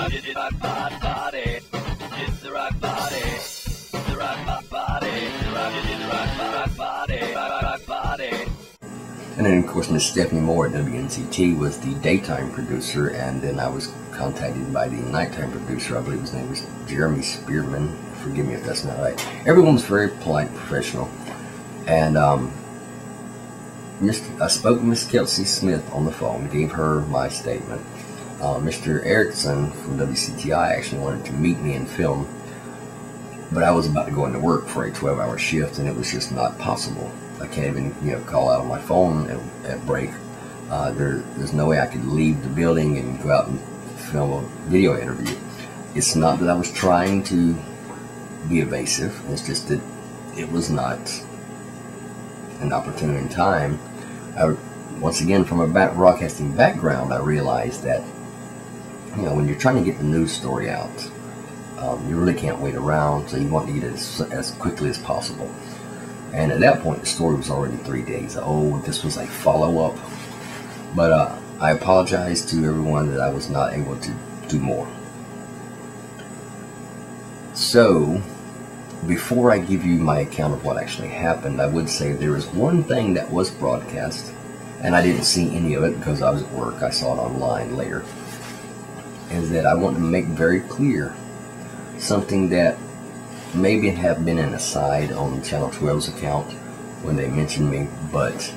It's the rock body. It's the rock body. It's the rock body. It's the rock body. Rock body. And then, of course, Miss Stephanie Moore at WNCT was the daytime producer, and then I was contacted by the nighttime producer. I believe his name was Jeremy Spearman. Forgive me if that's not right. Everyone was very polite and professional. And I spoke to Miss Kelsey Smith on the phone, gave her my statement. Mr. Erickson from WCTI actually wanted to meet me and film, but I was about to go into work for a 12-hour shift, and it was just not possible. I can't even, call out on my phone at break. There's no way I could leave the building and go out and film a video interview. It's not that I was trying to be evasive. It's just that it was not an opportune in time. Once again, from a broadcasting background, I realized that when you're trying to get the news story out, you really can't wait around, so you want to get it as quickly as possible. And at that point, the story was already 3 days old. This was a follow-up. But I apologize to everyone that I was not able to do more. So, before I give you my account of what actually happened, I would say there is one thing that was broadcast, and I didn't see any of it because I was at work. I saw it online later. Is that I want to make very clear something that maybe have been an aside on Channel 12's account when they mentioned me, but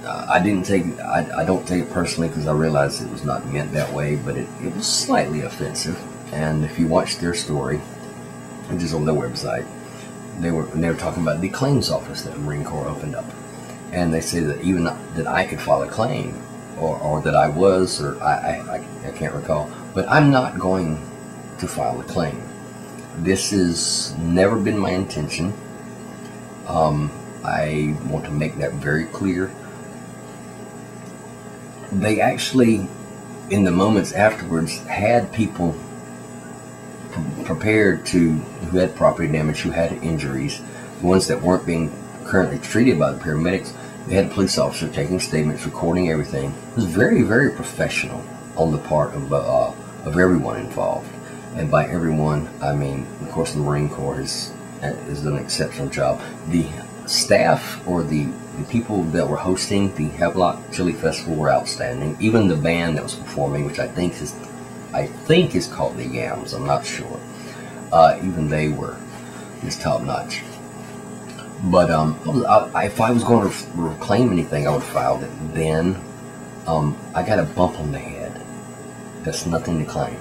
I don't take it personally because I realized it was not meant that way, but it was slightly offensive. And if you watch their story, which is on their website, they were talking about the claims office that the Marine Corps opened up, and they say that even that I could file a claim, or that I was, or I can't recall, but I'm not going to file a claim. This has never been my intention. I want to make that very clear. They actually, in the moments afterwards, had people prepared who had property damage, who had injuries, the ones that weren't being currently treated by the paramedics. They had a police officer taking statements, recording everything. It was very, very professional on the part of everyone involved. And by everyone, I mean, of course, the Marine Corps has done an exceptional job. The staff or the people that were hosting the Havelock Chili Festival were outstanding. Even the band that was performing, which I think is called the Yams, I'm not sure. Even they were just top notch. But if I was going to reclaim anything, I would have filed it. Then I got a bump on the head. That's nothing to claim.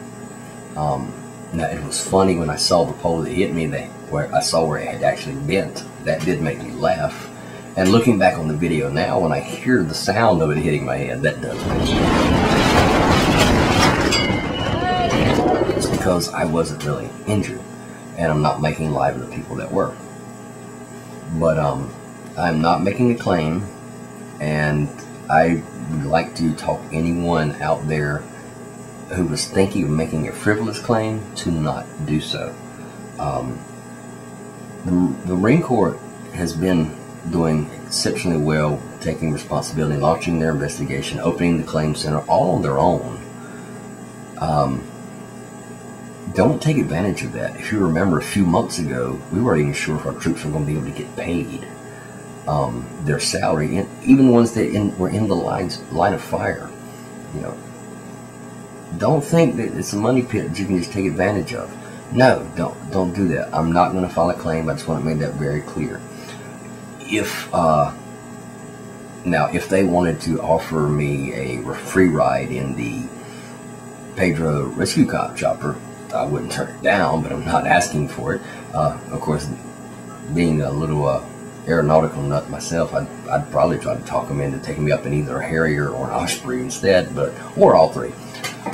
Now it was funny when I saw the pole that hit me, where I saw where it had actually bent. That did make me laugh. And looking back on the video now, when I hear the sound of it hitting my head, that does make me laugh. It's because I wasn't really injured, and I'm not making light of the people that were. But I'm not making a claim, and I would like to talk anyone out there who was thinking of making a frivolous claim to not do so. The Marine Corps has been doing exceptionally well, taking responsibility, launching their investigation, opening the claim center, all on their own. Don't take advantage of that. If you remember, a few months ago, we weren't even sure if our troops were going to be able to get paid their salary, and even ones that were in the line of fire. Don't think that it's a money pit that you can just take advantage of. No, don't do that. I'm not going to file a claim. I just want to make that very clear. Now, if they wanted to offer me a free ride in the Pedro Rescue Cop chopper, I wouldn't turn it down, but I'm not asking for it. Of course, being a little aeronautical nut myself, I'd probably try to talk them into taking me up in either a Harrier or an Osprey instead, or all three.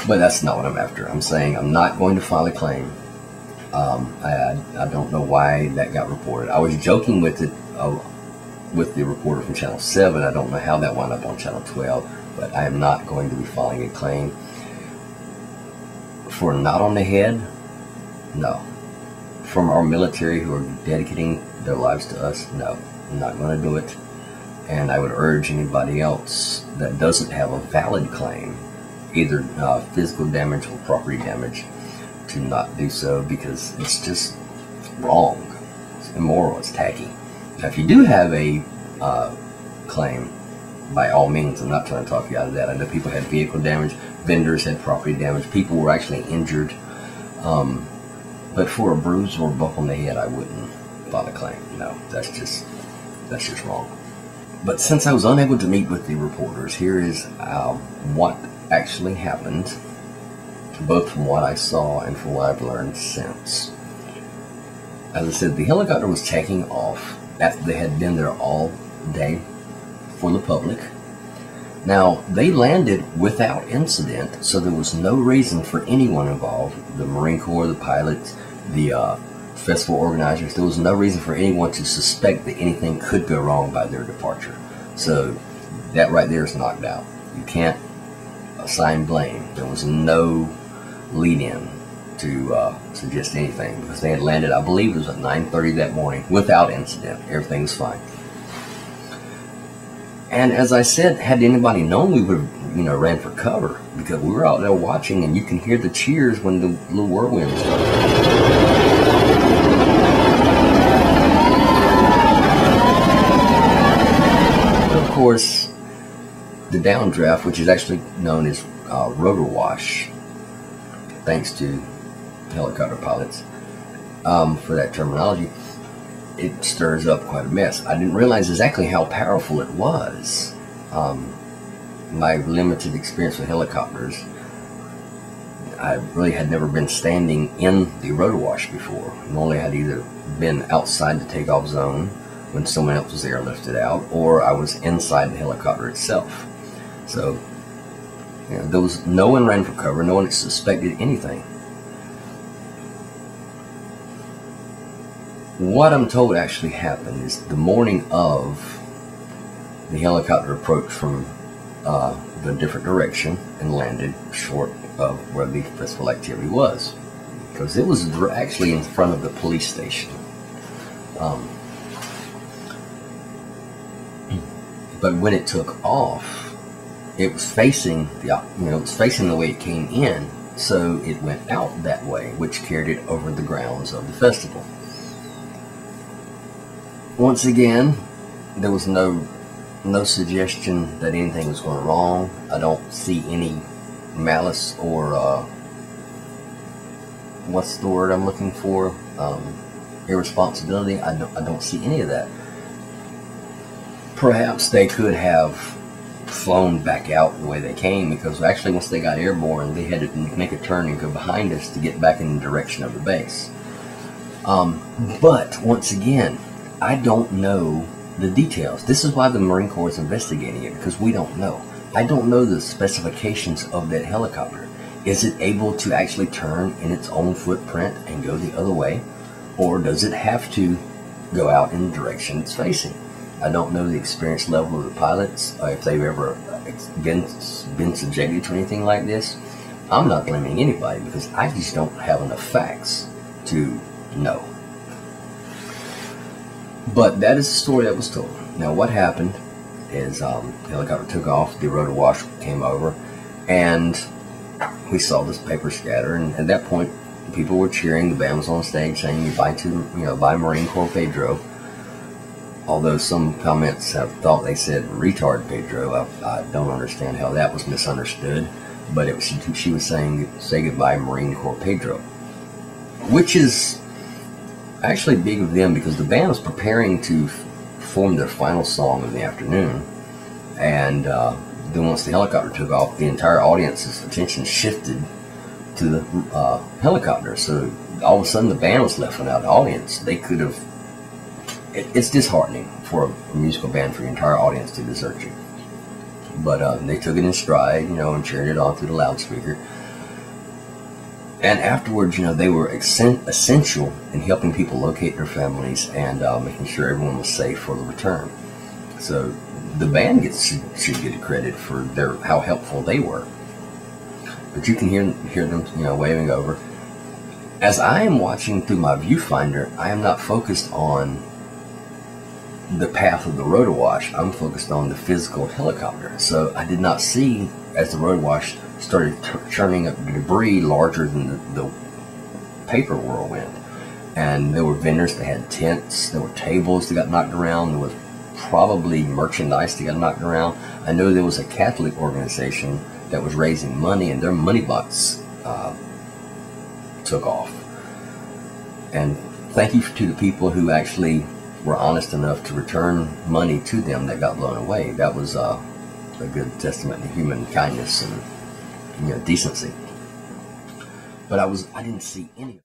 But that's not what I'm after. I'm saying I'm not going to file a claim. I don't know why that got reported. I was joking with it with the reporter from Channel 7. I don't know how that wound up on Channel 12, but I am not going to be filing a claim. For not on the head, no. From our military who are dedicating their lives to us, no. I'm not going to do it. And I would urge anybody else that doesn't have a valid claim, either physical damage or property damage, to not do so, because it's just wrong. It's immoral. It's tacky. Now, if you do have a claim, by all means, I'm not trying to talk you out of that. I know people had vehicle damage, vendors had property damage, people were actually injured. But for a bruise or a bump on the head, I wouldn't file a claim. No, that's just wrong. But since I was unable to meet with the reporters, here is what actually happened, both from what I saw and from what I've learned since. As I said, the helicopter was taking off after they had been there all day for the public. Now, they landed without incident, so there was no reason for anyone involved, the Marine Corps, the pilots, the festival organizers, there was no reason for anyone to suspect that anything could go wrong by their departure. So that right there is knocked out. You can't assign blame. There was no lead-in to suggest anything, because they had landed, I believe it was at 9:30 that morning, without incident. Everything was fine. And as I said, had anybody known, we would have, ran for cover, because we were out there watching, and you can hear the cheers when the little whirlwind started. Of course, the downdraft, which is actually known as rotor wash, thanks to helicopter pilots for that terminology, it stirs up quite a mess. I didn't realize exactly how powerful it was. My limited experience with helicopters, I really had never been standing in the rotor wash before. Normally I had either been outside the takeoff zone when someone else was airlifted out, or I was inside the helicopter itself. So there was no one ran for cover, no one suspected anything. What I'm told actually happened is the morning of, the helicopter approached from the different direction and landed short of where the festival activity was, because it was actually in front of the police station. But when it took off, it was facing the way it came in, so it went out that way, which carried it over the grounds of the festival. Once again, there was no suggestion that anything was going wrong. I don't see any malice or what's the word I'm looking for? Irresponsibility. I don't see any of that. Perhaps they could have flown back out the way they came, because actually once they got airborne, they had to make a turn and go behind us to get back in the direction of the base. But once again, I don't know the details. This is why the Marine Corps is investigating it, because we don't know. I don't know the specifications of that helicopter. Is it able to actually turn in its own footprint and go the other way? Or does it have to go out in the direction it's facing? I don't know the experience level of the pilots, if they've ever been subjected to anything like this. I'm not blaming anybody, because I just don't have enough facts to know. But that is the story that was told. Now, what happened is the helicopter took off, the rotor wash came over, and we saw this paper scatter. And at that point, people were cheering. The band was on stage saying, "Buy Marine Corps Pedro." Although some comments have thought they said "retard Pedro," I don't understand how that was misunderstood. But she was saying, "Say goodbye, Marine Corps Pedro," which is actually big of them, because the band was preparing to perform their final song in the afternoon, and then once the helicopter took off, the entire audience's attention shifted to the helicopter. So all of a sudden, the band was left without the audience. They could have. It's disheartening for a musical band for your entire audience to desert you. But they took it in stride, and cheered it on through the loudspeaker. And afterwards, they were essential in helping people locate their families and making sure everyone was safe for the return. So the band should get credit for how helpful they were. But you can hear them, waving over. As I am watching through my viewfinder, I am not focused on the path of the rotor wash. I'm focused on the physical helicopter. So I did not see, as the rotor wash started churning up debris larger than the paper whirlwind. And there were vendors that had tents, there were tables that got knocked around, there was probably merchandise that got knocked around. I know there was a Catholic organization that was raising money, and their money box took off. And thank you to the people who actually were honest enough to return money to them that got blown away. That was a good testament to human kindness and decency. But I didn't see any.